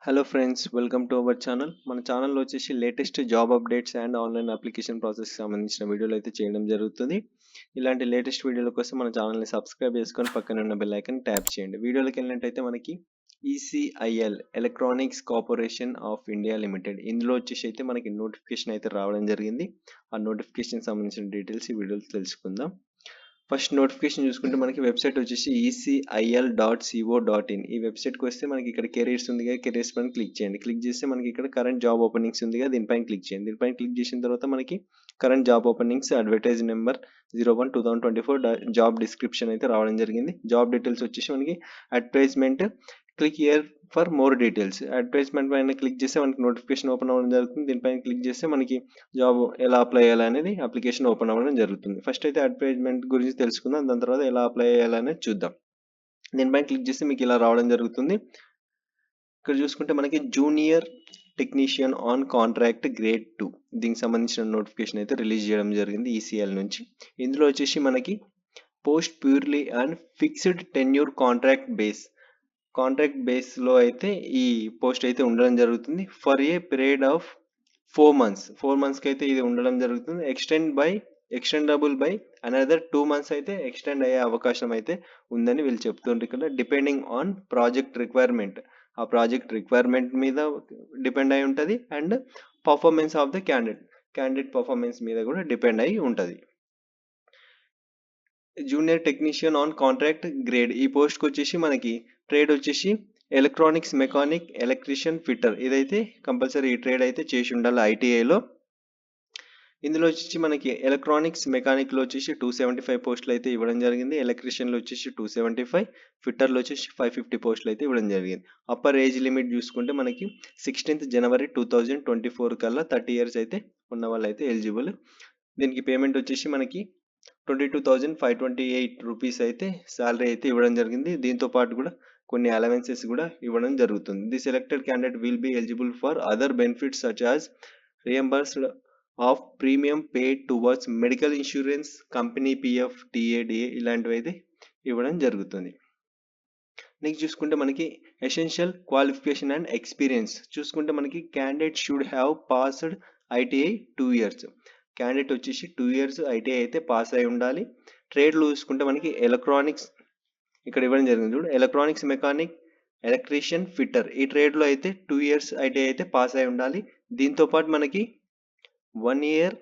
Hello friends, welcome to our channel. మన ఛానల్లో వచ్చేసి latest job updates and online application ప్రాసెస్కి సంబంధించిన వీడియోలు అయితే చేయడం జరుగుతుంది. ఇలాంటి లేటెస్ట్ వీడియోల కోసం మన ఛానల్ని సబ్స్క్రైబ్ చేసుకొని పక్కన ఉన్న బెల్ ఐకాన్ ట్యాప్ చేయండి. వీడియోలోకి వెళ్ళినట్టయితే మనకి ECIL electronics corporation of India limited ఇందులో వచ్చేసి అయితే మనకి నోటిఫికేషన్ అయితే రావడం జరిగింది. ఆ నోటిఫికేషన్ సంబంధించిన డీటెయిల్స్ ఈ వీడియోలో తెలుసుకుందాం. ఫస్ట్ నోటిఫికేషన్ చూసుకుంటే మనకి వెబ్సైట్ వచ్చేసి ecil.co.in. ఈ వెబ్సైట్కి వస్తే మనకి ఇక్కడ కెరీర్స్ ఉంది కదా, కెరీర్స్ పైన క్లిక్ చేయండి. క్లిక్ చేస్తే మనకి ఇక్కడ కరెంట్ జాబ్ ఓపెనింగ్స్ ఉంది కదా, దీనిపైన క్లిక్ చేయండి. దీనిపైన క్లిక్ చేసిన తర్వాత మనకి current job openings advertise number 01/2024 job description అయితే రావడం జరిగింది. జాబ్ డీటెయిల్స్ వచ్చేసి మనకి advertisement, click here for more details. Advertisement పైన క్లిక్ చేస్తే మనకి నోటిఫికేషన్ ఓపెన్ అవ్వడం జరుగుతుంది. దీనిపైన క్లిక్ చేస్తే మనకి జాబ్ ఎలా అప్లై చేయాలనేది అప్లికేషన్ ఓపెన్ అవ్వడం జరుగుతుంది. ఫస్ట్ అయితే అడ్వర్టైజ్మెంట్ గురించి తెలుసుకుందాం, దాని తర్వాత ఎలా అప్లై చేయాలనేది చూద్దాం. దీనిపైన క్లిక్ చేస్తే మీకు ఇలా రావడం జరుగుతుంది. ఇక్కడ చూసుకుంటే మనకి junior technician on contract grade 2 దీనికి సంబంధించిన నోటిఫికేషన్ అయితే రిలీజ్ చేయడం జరిగింది ఈసీఎల్ నుంచి. ఇందులో వచ్చేసి మనకి post purely and fixed tenure contract బేస్లో అయితే ఈ పోస్ట్ అయితే ఉండడం జరుగుతుంది. For a period of 4 months కి అయితే ఇది ఉండడం జరుగుతుంది. ఎక్స్టెండబుల్ బై అనదర్ 2 months అయితే ఎక్స్టెండ్ అయ్యే అవకాశం అయితే ఉందని వీళ్ళు చెప్తుంటారు ఇక్కడ. డిపెండింగ్ ఆన్ ప్రాజెక్ట్ రిక్వైర్మెంట్, ఆ ప్రాజెక్ట్ రిక్వైర్మెంట్ మీద డిపెండ్ అయి ఉంటుంది. And performance of the candidate performance మీద కూడా డిపెండ్ అయి ఉంటుంది. Junior technician on contract grade ఈ పోస్ట్కి వచ్చేసి మనకి ట్రేడ్ వచ్చేసి ఎలక్ట్రానిక్స్ మెకానిక్, ఎలక్ట్రీషియన్, ఫిట్టర్. ఇదైతే కంపల్సరీ ఈ ట్రేడ్ అయితే చేసి ఉండాలి ఐటీఐలో. ఇందులో వచ్చేసి మనకి ఎలక్ట్రానిక్స్ మెకానిక్లో వచ్చేసి 275 పోస్టులు అయితే ఇవ్వడం జరిగింది. ఎలక్ట్రీషియన్లో వచ్చేసి 275, ఫిట్టర్లో వచ్చేసి 550 పోస్టులు అయితే ఇవ్వడం జరిగింది. అప్పర్ ఏజ్ లిమిట్ చూసుకుంటే మనకి 16th January 2024 కల్లా 30 years అయితే ఉన్న వాళ్ళు అయితే ఎలిజిబుల్. దీనికి పేమెంట్ వచ్చేసి మనకి 22,528 రూపీస్ అయితే శాలరీ అయితే ఇవ్వడం జరిగింది. దీంతో పాటు కూడా కొన్ని అలవెన్సెస్ కూడా ఇవ్వడం జరుగుతుంది. The selected candidate will be eligible for other benefits such as reimbursed of premium paid towards medical insurance, company PF, TA DA ఇలాంటివి అయితే ఇవ్వడం జరుగుతుంది. నెక్స్ట్ చూసుకుంటే మనకి ఎసెన్షియల్ క్వాలిఫికేషన్ అండ్ ఎక్స్పీరియన్స్ చూసుకుంటే మనకి candidate should have passed ITI 2 years. Candidate వచ్చేసి 2 years ITI అయితే పాస్ అయి ఉండాలి. ట్రేడ్లో చూసుకుంటే మనకి ఎలక్ట్రానిక్స్ ఇక్కడ ఇవ్వడం జరిగింది చూడు, ఎలక్ట్రానిక్స్ మెకానిక్, ఎలక్ట్రీషియన్, ఫిట్టర్. ఈ ట్రేడ్లో అయితే 2 years ఐటీఐ అయితే పాస్ అయి ఉండాలి. దీంతోపాటు మనకి 1 year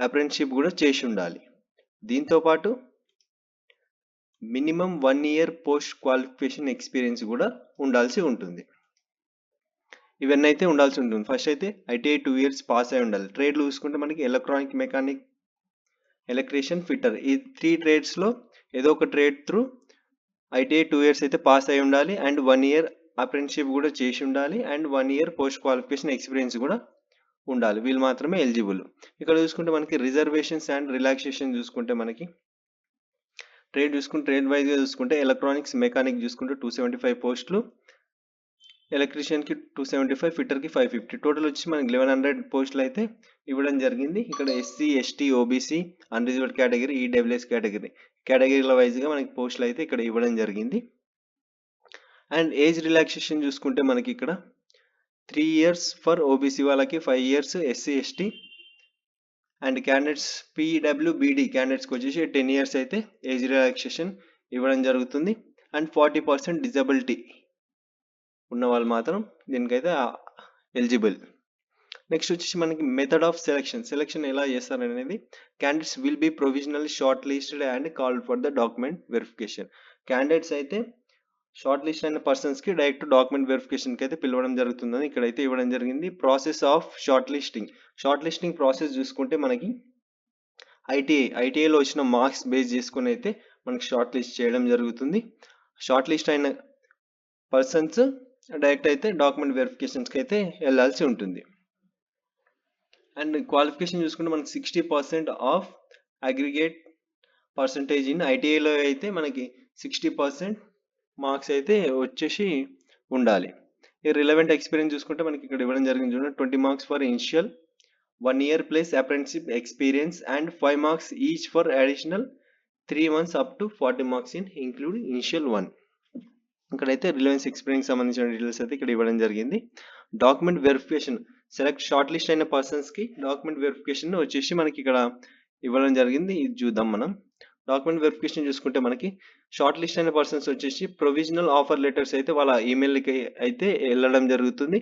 అప్రెంటిస్షిప్ కూడా చేసి ఉండాలి. దీంతోపాటు minimum 1 year post qualification experience కూడా ఉండాల్సి ఉంటుంది. ఇవన్నీ అయితే ఉండాల్సి ఉంటుంది. ఫస్ట్ అయితే ఐటీఐ 2 years పాస్ అయి ఉండాలి. ట్రేడ్లు చూసుకుంటే మనకి ఎలక్ట్రానిక్ మెకానిక్, ఎలక్ట్రీషియన్, ఫిట్టర్ ఈ 3 ట్రేడ్స్లో ఏదో ఒక ట్రేడ్ త్రూ ఐటీఐ 2 years అయితే పాస్ అయి ఉండాలి. అండ్ 1 year అప్రెంటిస్షిప్ కూడా చేసి ఉండాలి. And 1 year post qualification experience కూడా ఉండాలి. వీళ్ళు మాత్రమే ఎలిజిబుల్. ఇక్కడ చూసుకుంటే మనకి రిజర్వేషన్స్ అండ్ రిలాక్సేషన్ చూసుకుంటే మనకి ట్రేడ్ వైజ్గా చూసుకుంటే ఎలక్ట్రానిక్స్ మెకానిక్ చూసుకుంటే 275 పోస్టులు, ఎలక్ట్రీషియన్కి 275, ఫిట్టర్కి 550. టోటల్ వచ్చి మనకి 1100 పోస్టులు అయితే ఇవ్వడం జరిగింది. ఇక్కడ SC, ST, OBC, unreserved category, EWS కేటగిరీల వైజ్గా మనకి పోస్టులు అయితే ఇక్కడ ఇవ్వడం జరిగింది. అండ్ ఏజ్ రిలాక్సేషన్ చూసుకుంటే మనకి ఇక్కడ 3 years ఫర్ ఓబీసీ వాళ్ళకి, 5 years SC, ST and candidates PWBD క్యాండిడేట్స్కి వచ్చేసి 10 years అయితే ఏజ్ రిలాక్సేషన్ ఇవ్వడం జరుగుతుంది. అండ్ 40% డిజబిలిటీ ఉన్న వాళ్ళు మాత్రం దీనికైతే ఎలిజిబుల్. నెక్స్ట్ వచ్చేసి మనకి మెథడ్ ఆఫ్ సెలెక్షన్ ఎలా చేస్తారనేది, candidates will be provisionally short listed and called for the document verification. Candidates అయితే షార్ట్ లిస్ట్ అయిన పర్సన్స్కి డైరెక్ట్ డాక్యుమెంట్ వెరిఫికేషన్కి అయితే పిలవడం జరుగుతుందని ఇక్కడైతే ఇవ్వడం జరిగింది. Process of short listing process చూసుకుంటే మనకి ఐటీఐలో వచ్చిన మార్క్స్ బేస్ చేసుకుని అయితే మనకి షార్ట్ లిస్ట్ చేయడం జరుగుతుంది. షార్ట్ లిస్ట్ అయిన పర్సన్స్ డైరెక్ట్ అయితే డాక్యుమెంట్ వెరిఫికేషన్స్కి అయితే వెళ్ళాల్సి ఉంటుంది. అండ్ క్వాలిఫికేషన్ చూసుకుంటే మనకి 60% ఆఫ్ అగ్రిగేట్ పర్సంటేజ్ ఇన్ ఐటీఐలో అయితే మనకి 60% మార్క్స్ అయితే వచ్చేసి ఉండాలి. ఈ రిలవెంట్ ఎక్స్పీరియన్స్ చూసుకుంటే మనకి ఇక్కడ ఇవ్వడం జరిగింది చూడండి, 20 marks for initial 1 year plus apprenticeship experience and 5 marks each for additional 3 months up to 40 marks in include initial 1. ఇక్కడైతే రిలవెన్స్ ఎక్స్పీరియన్స్ సంబంధించిన డీటెయిల్స్ అయితే ఇక్కడ ఇవ్వడం జరిగింది. Document verification select short list అయిన పర్సన్స్కి డాక్యుమెంట్ వెరిఫికేషన్ వచ్చేసి మనకి ఇక్కడ ఇవ్వడం జరిగింది. ఇది చూద్దాం మనం. డాక్యుమెంట్ వెరిఫికేషన్ చూసుకుంటే మనకి షార్ట్ లిస్ట్ అయిన పర్సన్స్ వచ్చేసి ప్రొవిజనల్ ఆఫర్ లెటర్స్ అయితే వాళ్ళ ఈమెయిల్కి అయితే వెళ్ళడం జరుగుతుంది.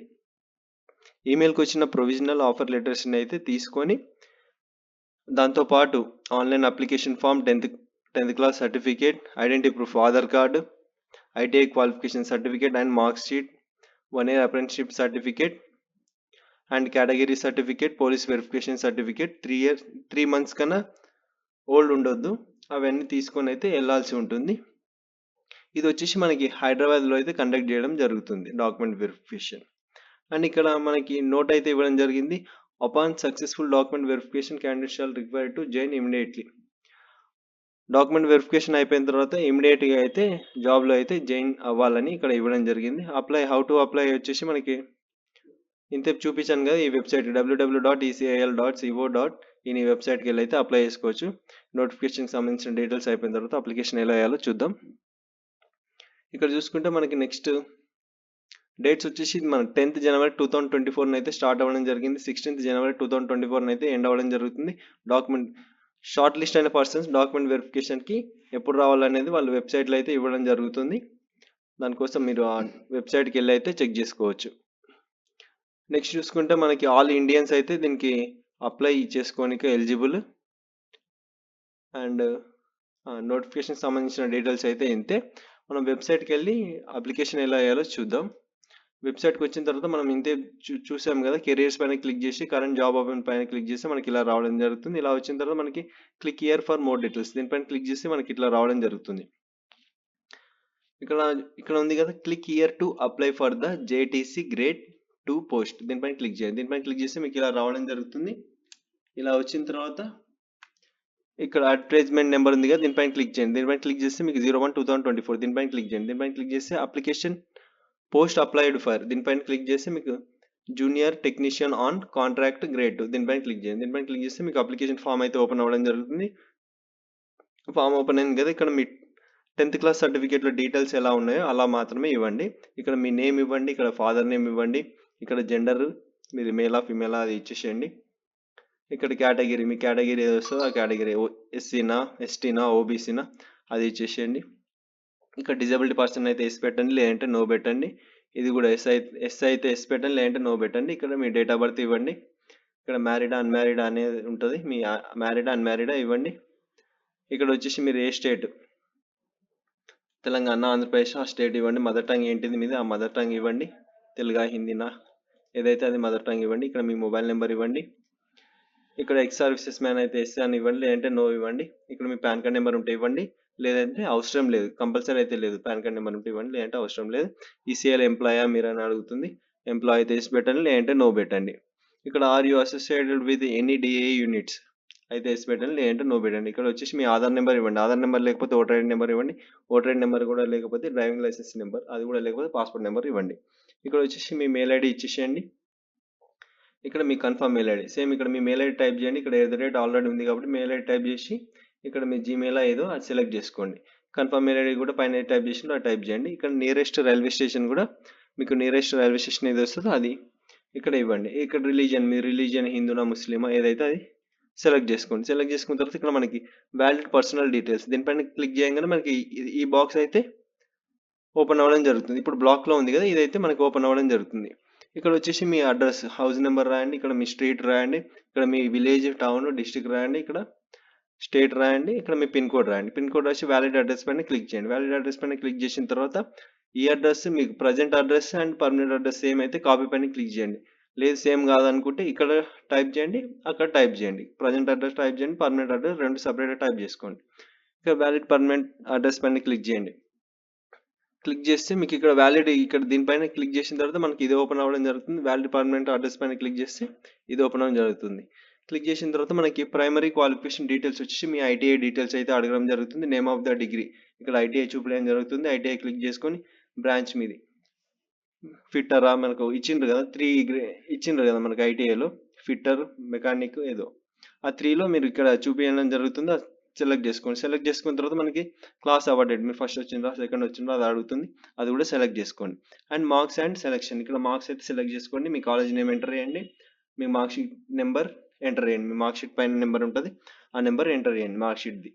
ఈమెయిల్కి వచ్చిన ప్రొవిజనల్ ఆఫర్ లెటర్స్ని అయితే తీసుకొని దాంతోపాటు online application form, 10th class certificate, identity proof, Aadhaar card, ITI qualification certificate and marks sheet, 1 year apprenticeship certificate and category certificate, police verification certificate, 3 months కన్నా ఓల్డ్ ఉండొద్దు. అవన్నీ తీసుకొని అయితే వెళ్ళాల్సి ఉంటుంది. ఇది వచ్చేసి మనకి హైదరాబాద్లో అయితే కండక్ట్ చేయడం జరుగుతుంది డాక్యుమెంట్ వెరిఫికేషన్. అండ్ ఇక్కడ మనకి నోట్ అయితే ఇవ్వడం జరిగింది. Upon successful document verification candidate shall require to join immediately. Document verification అయిపోయిన తర్వాత ఇమీడియట్గా అయితే జాబ్లో అయితే జాయిన్ అవ్వాలని ఇక్కడ ఇవ్వడం జరిగింది. అప్లై, హౌ టు అప్లై వచ్చేసి మనకి ఇంతే చూపించాను కదా, ఈ వెబ్సైట్ www.ecil.co.in ఈ వెబ్సైట్కి వెళ్ళి అయితే అప్లై చేసుకోవచ్చు. నోటిఫికేషన్కి సంబంధించిన డీటెయిల్స్ అయిపోయిన తర్వాత అప్లికేషన్ ఎలా వేయాలో చూద్దాం. ఇక్కడ చూసుకుంటే మనకి నెక్స్ట్ డేట్స్ వచ్చేసి మన 10th January 2024 అయితే స్టార్ట్ అవ్వడం జరిగింది. 16th January 2024 అయితే ఎండ్ అవ్వడం జరుగుతుంది. డాక్యుమెంట్ షార్ట్ లిస్ట్ అయిన పర్సన్స్ డాక్యుమెంట్ వెరిఫికేషన్కి ఎప్పుడు రావాలనేది వాళ్ళ వెబ్సైట్లో అయితే ఇవ్వడం జరుగుతుంది. దానికోసం మీరు ఆ వెబ్సైట్కి వెళ్ళి అయితే చెక్ చేసుకోవచ్చు. నెక్స్ట్ చూసుకుంటే మనకి ఆల్ ఇండియన్స్ అయితే దీనికి అప్లై చేసుకోనికి ఎలిజిబుల్. అండ్ నోటిఫికేషన్ సంబంధించిన డీటెయిల్స్ అయితే ఇంతే. మనం వెబ్సైట్కి వెళ్ళి అప్లికేషన్ ఎలా వేయాలో చూద్దాం. వెబ్సైట్కి వచ్చిన తర్వాత మనం ఇంతే చూసాం కదా, కెరియర్స్ పైన క్లిక్ చేసి కరెంట్ జాబ్ ఓపెన్ పైన క్లిక్ చేస్తే మనకి ఇలా రావడం జరుగుతుంది. ఇలా వచ్చిన తర్వాత మనకి click here for more details, దీనిపైన క్లిక్ చేస్తే మనకి ఇట్లా రావడం జరుగుతుంది. ఇక్కడ ఉంది కదా, click here to apply for the JTC grade 2 post, దీనిపైన క్లిక్ చేయండి. దీనిపైన క్లిక్ చేస్తే మీకు ఇలా రావడం జరుగుతుంది. ఇలా వచ్చిన తర్వాత ఇక్కడ అడ్వర్టైజ్మెంట్ నెంబర్ ఉంది కదా, దీనిపైన క్లిక్ చేయండి. దీనిపైన క్లిక్ చేస్తే మీకు 01/2024 దీనిపైన క్లిక్ చేయండి. దీనిపైన క్లిక్ చేస్తే అప్లికేషన్ పోస్ట్ అప్లైడ్ ఫర్, దీనిపైన క్లిక్ చేస్తే మీకు junior technician on contract grade 2 దీనిపైన క్లిక్ చేయండి. దీనిపైన క్లిక్ చేస్తే మీకు అప్లికేషన్ ఫామ్ అయితే ఓపెన్ అవ్వడం జరుగుతుంది. ఫామ్ ఓపెన్ అయింది కదా, ఇక్కడ మీ 10th క్లాస్ సర్టిఫికేట్లో డీటెయిల్స్ ఎలా ఉన్నాయో అలా మాత్రమే ఇవ్వండి. ఇక్కడ మీ నేమ్ ఇవ్వండి, ఇక్కడ ఫాదర్ నేమ్ ఇవ్వండి, ఇక్కడ జెండర్ మీరు మేలా ఫిమేలా అది ఇచ్చేసేయండి. ఇక్కడ కేటగిరీ, మీ కేటగిరీ ఏది వస్తుందో ఆ కేటగిరీ, ఎస్సీనా, ఎస్టీనా, ఓబీసీనా అది ఇచ్చేసేయండి. ఇక్కడ డిజబిలిటీ పర్సన్ అయితే ఎస్ పెట్టండి, లేదంటే నో పెట్టండి. ఇది కూడా ఎస్ అయితే ఎస్ పెట్టండి, లేదంటే నో పెట్టండి. ఇక్కడ మీ డేట్ ఆఫ్ బర్త్ ఇవ్వండి. ఇక్కడ మ్యారీడా అన్మ్యారీడా అనేది ఉంటుంది, మీ మ్యారీడా అన్మ్యారీడా ఇవ్వండి. ఇక్కడ వచ్చేసి మీరు ఏ స్టేట్, తెలంగాణ, ఆంధ్రప్రదేశ్ ఆ స్టేట్ ఇవ్వండి. మదర్ టంగ్ ఏంటిది మీద ఆ మదర్ టంగ్ ఇవ్వండి, తెలుగా హిందీనా ఏదైతే అది మదర్ టంగ్ ఇవ్వండి. ఇక్కడ మీ మొబైల్ నెంబర్ ఇవ్వండి. ఇక్కడ ఎక్స్ సర్వీసెస్ మ్యాన్ అయితే ఎస్ అని ఇవ్వండి, లేదంటే నో ఇవ్వండి. ఇక్కడ మీ పాన్ కార్డ్ నెంబర్ ఉంటే ఇవ్వండి, లేదంటే అవసరం లేదు, కంపల్సరీ అయితే లేదు. పాన్ కార్డ్ నెంబర్ ఉంటే ఇవ్వండి, లేదంటే అవసరం లేదు. ఈసీఎల్ ఎంప్లాయా మీరు అని అడుగుతుంది, ఎంప్లాయ్ అయితే ఎస్ పెట్టండి, లేదంటే నో పెట్టండి. ఇక్కడ are you associated with any DA units అయితే ఎస్ పెట్టండి, లేదంటే నో పెట్టండి. ఇక్కడ వచ్చేసి మీ ఆధార్ నెంబర్ ఇవ్వండి, ఆధార్ నెంబర్ లేకపోతే ఓటర్ ఐడి నెంబర్ ఇవ్వండి, ఓటర్ ఐడి నెంబర్ కూడా లేకపోతే డ్రైవింగ్ లైసెన్స్ నెంబర్, అది కూడా లేకపోతే పాస్పోర్ట్ నెంబర్ ఇవ్వండి. ఇక్కడ వచ్చేసి మీ మెయిల్ ఐడి ఇచ్చేసేయండి. ఇక్కడ మీ కన్ఫర్మ్ మెయిల్ ఐడి సేమ్, ఇక్కడ మీ మెయిల్ ఐడి టైప్ చేయండి. ఇక్కడ @ ఆల్రెడీ ఉంది కాబట్టి మెయిల్ ఐడి టైప్ చేసి ఇక్కడ మీ జీమెయిల్ ఏదో అది సెలెక్ట్ చేసుకోండి. కన్ఫర్మ్ మెయిల్ ఐడి కూడా పైన టైప్ చేసి అది టైప్ చేయండి. ఇక్కడ నియరెస్ట్ రైల్వే స్టేషన్ కూడా మీకు నియరెస్ట్ రైల్వే స్టేషన్ ఏది వస్తుందో అది ఇక్కడ ఇవ్వండి. ఇక్కడ రిలీజియన్, మీ రిలీజియన్ హిందూనా ముస్లిమా ఏదైతే అది సెలెక్ట్ చేసుకోండి. సెలెక్ట్ చేసుకున్న తర్వాత ఇక్కడ మనకి వ్యాలిడ్ పర్సనల్ డీటెయిల్స్ దీనిపైన క్లిక్ చేయగానే మనకి ఈ బాక్స్ అయితే ఓపెన్ అవ్వడం జరుగుతుంది. ఇప్పుడు బ్లాక్లో ఉంది కదా, ఇదైతే మనకి ఓపెన్ అవ్వడం జరుగుతుంది. ఇక్కడ వచ్చేసి మీ అడ్రస్, హౌస్ నెంబర్ రాయండి, ఇక్కడ మీ స్ట్రీట్ రాయండి, ఇక్కడ మీ విలేజ్, టౌన్, డిస్ట్రిక్ట్ రాయండి, ఇక్కడ స్టేట్ రాయండి, ఇక్కడ మీ పిన్ కోడ్ రాయండి. పిన్ కోడ్ రాసి వ్యాలిడ్ అడ్రస్ పైన క్లిక్ చేయండి. వ్యాలిడ్ అడ్రస్ పైన క్లిక్ చేసిన తర్వాత ఈ అడ్రస్ మీకు present address and permanent address same అయితే కాపీ పైన క్లిక్ చేయండి. లేదు సేమ్ కాదనుకుంటే ఇక్కడ టైప్ చేయండి, అక్కడ టైప్ చేయండి. ప్రజెంట్ అడ్రస్ టైప్ చేయండి, పర్మనెంట్ అడ్రస్ రెండు సపరేట్గా టైప్ చేసుకోండి. ఇక్కడ వ్యాలిడ్ పర్మనెంట్ అడ్రస్ పైన క్లిక్ చేయండి. క్లిక్ చేస్తే మీకు ఇక్కడ వ్యాలిడ్, ఇక్కడ దీనిపైన క్లిక్ చేసిన తర్వాత మనకి ఇది ఓపెన్ అవ్వడం జరుగుతుంది. వ్యాలిడ్ పర్మనెంట్ అడ్రస్ పైన క్లిక్ చేస్తే ఇది ఓపెన్ అవ్వడం జరుగుతుంది. క్లిక్ చేసిన తర్వాత మనకి ప్రైమరీ క్వాలిఫికేషన్ డీటెయిల్స్ వచ్చేసి మీ ఐటీఐ డీటెయిల్స్ అయితే అడగడం జరుగుతుంది. నేమ్ ఆఫ్ ద డిగ్రీ ఇక్కడ ఐటీఐ చూపించడం జరుగుతుంది. ఐటీఐ క్లిక్ చేసుకొని బ్రాంచ్ మీది ఫిట్టరా మనకు ఇచ్చిండ్రు కదా, 3 ఇచ్చిండ్రు కదా మనకి ఐటీఐలో, ఫిట్టర్, మెకానిక్ ఏదో ఆ 3లో మీరు ఇక్కడ చూపించడం జరుగుతుంది. సెలెక్ట్ చేసుకోండి. సెలెక్ట్ చేసుకున్న తర్వాత మనకి క్లాస్ అవార్డెడ్, మీరు ఫస్ట్ వచ్చిందా సెకండ్ వచ్చిందా అది అడుగుతుంది, అది కూడా సెలెక్ట్ చేసుకోండి. అండ్ మార్క్స్ అండ్ సెలెక్షన్, ఇక్కడ మార్క్స్ అయితే సెలెక్ట్ చేసుకోండి, మీ కాలేజ్ నేమ్ ఎంటర్ చేయండి, మీ మార్క్ షీట్ నెంబర్ ఎంటర్ చేయండి, మీ మార్క్ షీట్ పైన నెంబర్ ఉంటుంది, ఆ నెంబర్ ఎంటర్ చేయండి మార్క్ షీట్ది.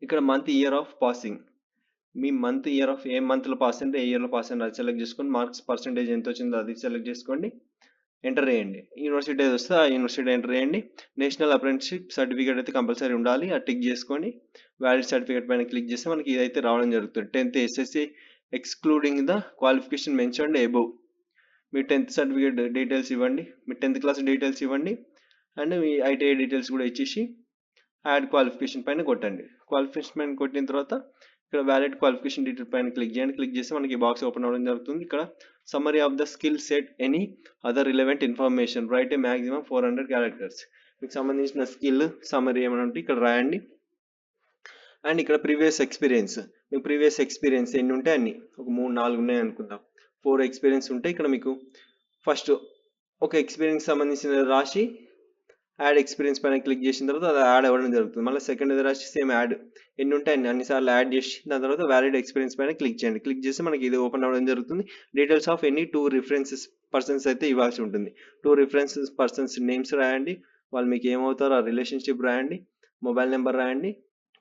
ఇక్కడ మంత్ ఇయర్ ఆఫ్ పాసింగ్, మీ మంత్ ఇయర్ ఆఫ్ ఏ మంత్లో పాస్ అంటే ఏ ఇయర్లో పాస్ అంటే అది సెలెక్ట్ చేసుకోండి, మార్క్స్ పర్సెంటేజ్ ఎంత వచ్చిందో అది సెలెక్ట్ చేసుకోండి, ఎంటర్ చేయండి. యూనివర్సిటీ ఏది వస్తే ఆ యూనివర్సిటీ ఎంటర్ చేయండి. నేషనల్ అప్రెంటిస్షిప్ సర్టిఫికేట్ అయితే కంపల్సరీ ఉండాలి, ఆ టిక్ చేసుకొని వ్యాలిడ్ సర్టిఫికేట్ పైన క్లిక్ చేస్తే మనకి ఇదైతే రావడం జరుగుతుంది. 10th SSC excluding the qualification mentioned above, me 10th certificate details ఇవ్వండి, మీ 10th క్లాస్ డీటెయిల్స్ ఇవ్వండి, అండ్ మీ ITI డీటెయిల్స్ కూడా ఇచ్చేసి యాడ్ క్వాలిఫికేషన్ పైన కొట్టండి. క్వాలిఫికేషన్ పైన కొట్టిన తర్వాత ఇక్కడ వ్యాలిడ్ క్వాలిఫికేషన్ డీటెయిల్ పైన క్లిక్ చేయండి. క్లిక్ చేస్తే మనకి బాక్స్ ఓపెన్ అవ్వడం జరుగుతుంది. ఇక్కడ summary of the skill set any other relevant information right A maximum 400 characters, మీకు సంబంధించిన స్కిల్ సమ్మరీ ఏమైనా ఉంటే ఇక్కడ రాయండి. అండ్ ఇక్కడ ప్రీవియస్ ఎక్స్పీరియన్స్, మీకు ప్రీవియస్ ఎక్స్పీరియన్స్ ఎన్ని ఉంటే అన్ని, ఒక 3-4 ఉన్నాయి అనుకుందాం, 4 ఎక్స్పీరియన్స్ ఉంటే ఇక్కడ మీకు ఫస్ట్ ఒక ఎక్స్పీరియన్స్ సంబంధించిన రాసి యాడ్ ఎక్స్పీరియన్స్ పైన క్లిక్ చేసిన తర్వాత అది యాడ్ అవ్వడం జరుగుతుంది. మళ్ళీ సెకండ్ రాసి సేమ్ యాడ్ ఎన్ని ఉంటాయి అన్నిసార్లు యాడ్ చేసి దాని తర్వాత వ్యాలిడ్ ఎక్స్పీరియన్స్ పైన క్లిక్ చేయండి. క్లిక్ చేస్తే మనకి ఇది ఓపెన్ అవ్వడం జరుగుతుంది. Details of any 2 references persons అయితే ఇవ్వాల్సి ఉంటుంది. 2 రిఫరెన్సెస్ పర్సన్స్ నేమ్స్ రాయండి, వాళ్ళు మీకు ఏమవుతారో ఆ రిలేషన్షిప్ రాయండి, మొబైల్ నెంబర్ రాయండి,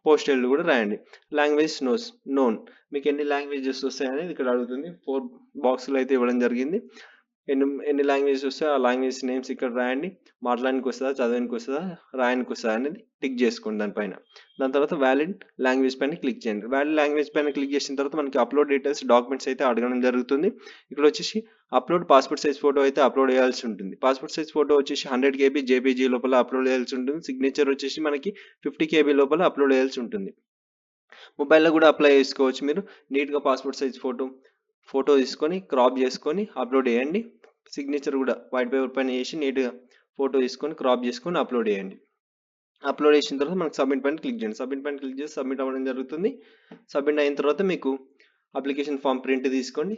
పోస్టల్ కూడా రాయండి. లాంగ్వేజ్ నోన్, మీకు ఎన్ని లాంగ్వేజెస్ వస్తాయి అనేది ఇక్కడ అడుగుతుంది. 4 బాక్సులు అయితే ఇవ్వడం జరిగింది. ఎన్ని లాంగ్వేజెస్ వస్తే ఆ లాంగ్వేజ్ నేమ్స్ ఇక్కడ రాయండి, మాట్లాడడానికి వస్తుందా చదవడానికి వస్తుందా రాయడానికి వస్తుందా అనేది టిక్ చేసుకోండి దానిపైన. దాని తర్వాత వ్యాలిడ్ లాంగ్వేజ్ పైన క్లిక్ చేయండి. వ్యాలిడ్ లాంగ్వేజ్ పైన క్లిక్ చేసిన తర్వాత మనకి అప్లోడ్ డీటెయిల్స్ డాక్యుమెంట్స్ అయితే అడగడం జరుగుతుంది. ఇక్కడ వచ్చేసి అప్లోడ్ పాస్పోర్ట్ సైజ్ ఫోటో అయితే అప్లోడ్ చేయాల్సి ఉంటుంది. పాస్పోర్ట్ సైజ్ ఫోటో వచ్చేసి 100 KB JPG లోపల అప్లోడ్ చేయాల్సి ఉంటుంది. సిగ్నేచర్ వచ్చేసి మనకి 50 KB లోపల అప్లోడ్ చేయాల్సి ఉంటుంది. మొబైల్లో కూడా అప్లై చేసుకోవచ్చు. మీరు నీట్గా పాస్పోర్ట్ సైజ్ ఫోటో తీసుకొని క్రాప్ చేసుకొని అప్లోడ్ చేయండి. సిగ్నేచర్ కూడా వైట్ పేపర్ పైన చేసి నీట్గా ఫోటో తీసుకొని క్రాప్ చేసుకొని అప్లోడ్ చేయండి. అప్లోడ్ చేసిన తర్వాత మనకి సబ్మిట్ పైన క్లిక్ చేయండి. సబ్మిట్ పైన క్లిక్ చేసి సబ్మిట్ అవ్వడం జరుగుతుంది. సబ్మిట్ అయిన తర్వాత మీకు అప్లికేషన్ ఫామ్ ప్రింట్ తీసుకోండి,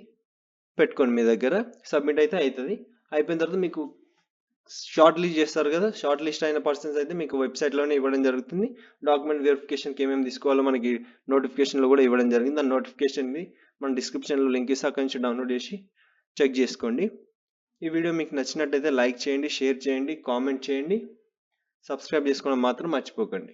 పెట్టుకోండి మీ దగ్గర. సబ్మిట్ అయితే అవుతుంది. అయిపోయిన తర్వాత మీకు షార్ట్ లిస్ట్ చేస్తారు కదా, షార్ట్ లిస్ట్ అయిన పర్సన్స్ అయితే మీకు వెబ్సైట్లోనే ఇవ్వడం జరుగుతుంది. డాక్యుమెంట్ వెరిఫికేషన్కి ఏమేమి తీసుకోవాలో మనకి నోటిఫికేషన్లో కూడా ఇవ్వడం జరిగింది. ఆ నోటిఫికేషన్ది మన డిస్క్రిప్షన్లో లింక్ ఇస్తే అక్కడి నుంచి డౌన్లోడ్ చేసి చెక్ చేసుకోండి. ఈ వీడియో మీకు నచ్చినట్టయితే లైక్ చేయండి, షేర్ చేయండి, కామెంట్ చేయండి, సబ్స్క్రైబ్ చేసుకోవడం మాత్రం మర్చిపోకండి.